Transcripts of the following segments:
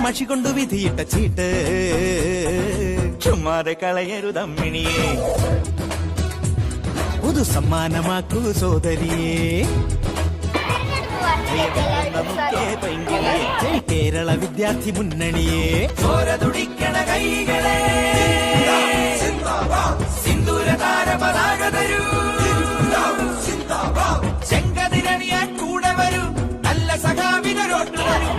മഷി കൊണ്ടു വിധിയിട്ട ചീട്ട് ചുമ്മാതെ കളയരുതമ്മിണിയെ പുതു സമ്മാനമാക്കൂ സോദരിയെ കേരള വിദ്യാർത്ഥി മുന്നണിയെ ചോര തുടിക്കണ കൈകളെ സിന്ദൂര താര പതാക തരൂ ചെങ്കതിരണിയാൻ കൂടെ വരൂ നല്ല സഖാവിനൊരോട്ട് വരൂ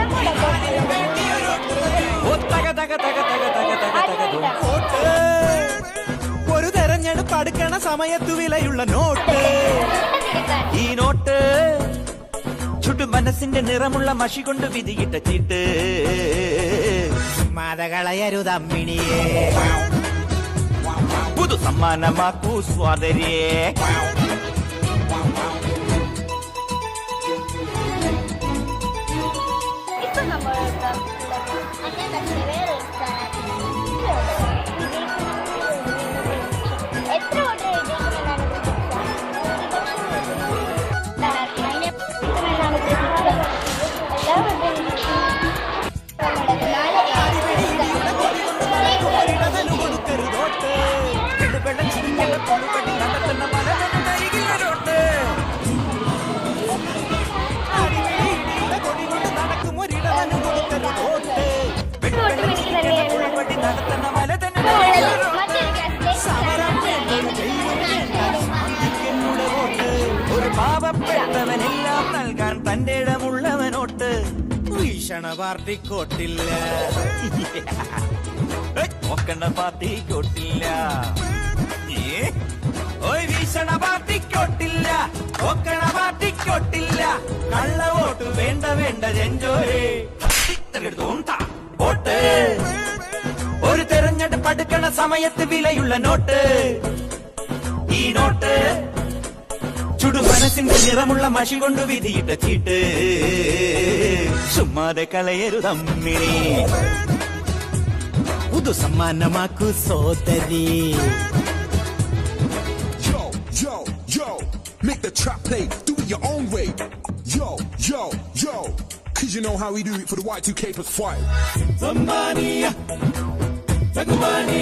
ഒരു തെരഞ്ഞെടുപ്പ് അടുക്കണ സമയത്തു വിലയുള്ള നോട്ട് ഈ നോട്ട് ചുട്ടു മനസ്സിന്റെ നിറമുള്ള മഷി കൊണ്ട് വിധിയിട്ട ചീട്ട് മാതകളയരുതമ്മിണിയെ പുതു സമ്മാനമാക്കൂ സ്വാതരിയെ ഒരു പാവപ്പെട്ടവനെല്ലാം നൽകാൻ തന്റെ ഇടമുള്ളവനോട്ട് ഭീഷണ പാർട്ടിക്കോട്ടില്ല നോക്കണ്ട പാർട്ടിക്കോട്ടില്ല ഭീഷണ പാർട്ടിക്കോട്ടില്ല നോക്കണ പാർട്ടിക്കോട്ടില്ല കള്ള വോട്ട് വേണ്ട വേണ്ട ജഞ്ചോരെ വോട്ട് ഒരു തെരഞ്ഞെടുപ്പ് അടുക്കണ സമയത്ത് വിലയുള്ള നോട്ട് ഈ നോട്ട് ചുടു മനസ്സിന്റെ നിറമുള്ള മഷി കൊണ്ട് വിധിയിട്ട ചീട്ട് ചുമ്മാതെ കളയരുതമ്മിണി പുതു സമ്മാനമാക്കൂ സോദരി Make the trap play, do it your own way. Yo, yo, yo, cause you know how we do it for the Y2K plus 5. Somebody, somebody,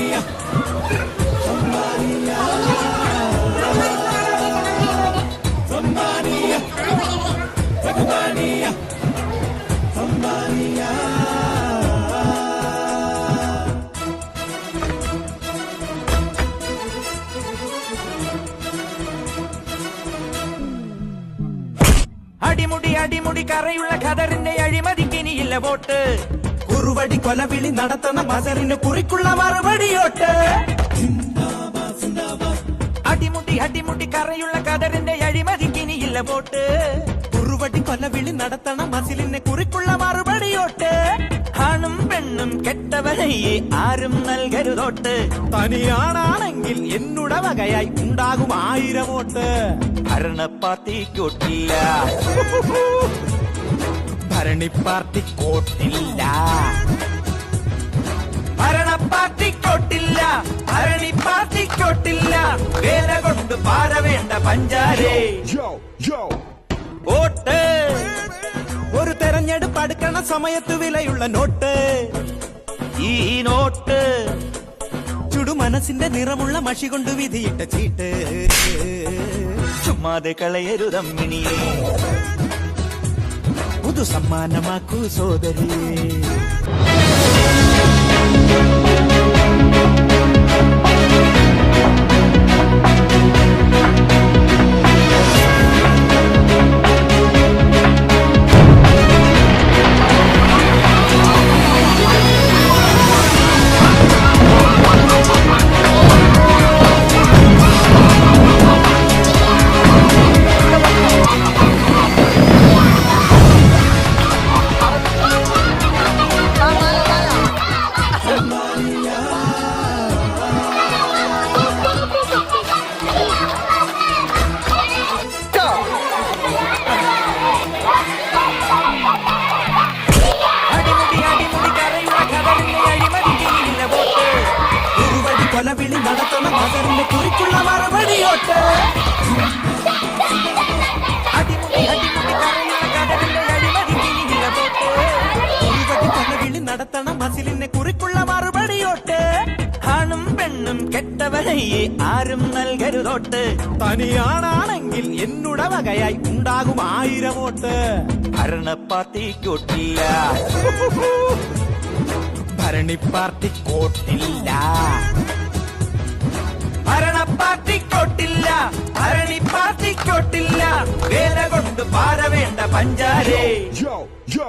അടിമുടി അടിമുടി കറയുള്ള ഖദറിന്റെ അഴിമതിക്കിനിയില്ല വോട്ട് കുറുവടി കൊലവിളി നടത്തുന്ന ബസറിന് കുറിക്കുള്ള മറുപടിയോട്ട് അടിമുടി അടിമുടി കറയുള്ള ഖദറിന്റെ അഴിമതിക്കിനിയില്ല വോട്ട് കുറുവടി കൊലവിളി നടത്തണ മസിലിന് കുറിക്കുള്ള മറുപടിയോട്ട് ആണും പെണ്ണും കെട്ടവനെയെ ആരും നൽകരുതോട്ട് തനിയാണാണെങ്കിൽ എന്നുടെ വകയായി ഉണ്ടാകും 1000 വോട്ട് ഭരണ പാർട്ടിക്കോട്ടില്ല ഭരണി പാർട്ടിക്കോട്ടില്ല ഭരണ പാർട്ടിക്കോട്ടില്ല ഭരണി പാർട്ടിക്കോട്ടില്ല വേല കൊണ്ട് പാര വേണ്ട പഞ്ചാരേ വോട്ട് ഒരു തെരഞ്ഞെടുപ്പ് അടുക്കണ സമയത്ത് വിലയുള്ള നോട്ട് ഈ നോട്ട് ചുടു മനസ്സിന്റെ നിറമുള്ള മഷി കൊണ്ട് വിധിയിട്ട ചീട്ട് ചുമ്മാതെ കളയരുതമ്മിണിയെ പുതു സമ്മാനമാക്കൂ സോദരിയെ കുറിക്കുള്ള മറുപടിയോട്ട് ആണും പെണ്ണും കെട്ടവനെയെ ആരും നൽകരുതോട്ട് തനിയാണാണെങ്കിൽ എന്നുടെ വകയായി ഉണ്ടാകും 1000 വോട്ട് ഭരണ പാർട്ടിക്കൊട്ടില്ല ഭരണി പാർട്ടിക്കോട്ടില്ല ഭരണ പാർട്ടിക്കോട്ടില്ല ഭരണി പാർട്ടിക്കോട്ടില്ല വേല കൊണ്ട് പാര വേണ്ട പഞ്ചാരേ Yo, yo.